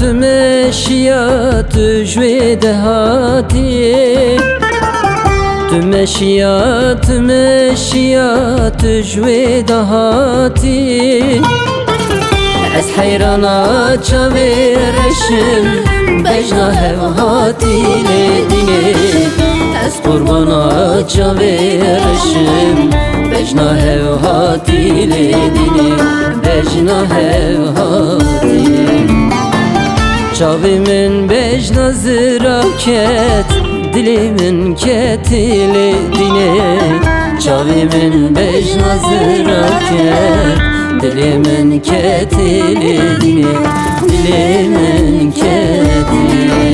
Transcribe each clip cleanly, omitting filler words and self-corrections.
تمشيات جوي دهاتي تمشيات جوي دهاتي از حيرانا چاويرشم بجنا هوهاتي لديني از قربانا چاويرشم بجنا هوهاتي لديني بجنا هوهاتي چاوی من بجنا زراکت دلی من کتیلی دینه چاوی من بجنا زراکت دلی من کتیلی دینه دلی من کتیلی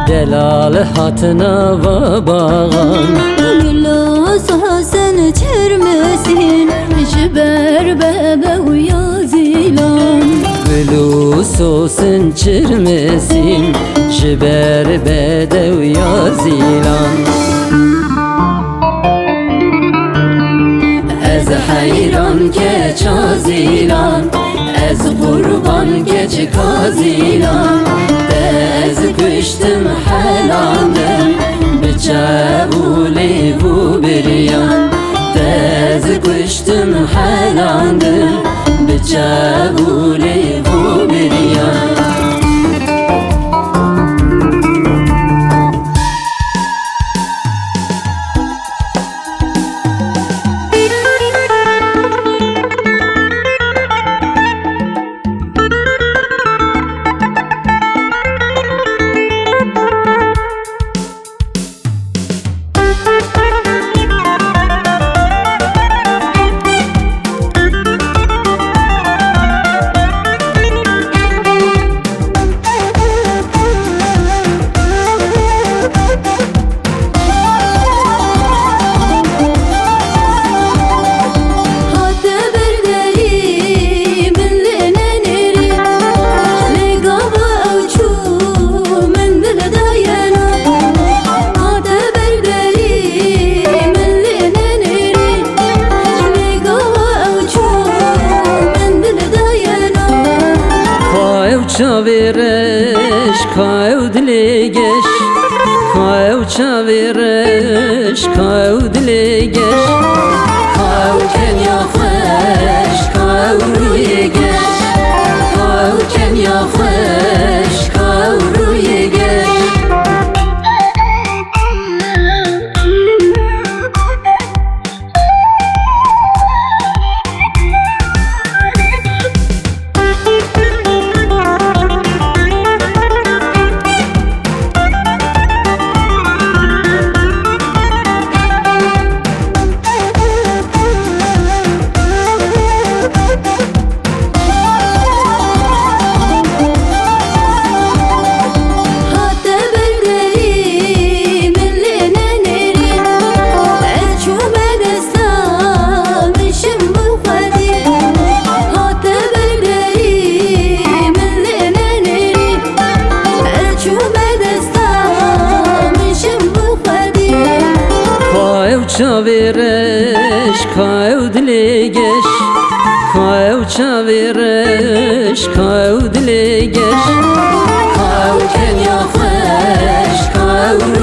Delal hatına baban Gülas Hasan çermesin Jiber bebe uyazilan Gülus olsun çirmesin Jiber bede uyazilan Ez hayran geç azilan Ez kurban geç kazilan Ez kuştum helandım Bıçavuli bu bir yan Ez kuştum helandım Bıçavuli bu bir yan Çavireş kaev dili geç Kaev çavireş kaev dili geç Kaev kenya xweş kaev ruye geç Kaev kenya xweş kaev ruye geç Çavireş kaev dili geç Kaev çavireş kaev dili geç Kaev kenya xweş kaev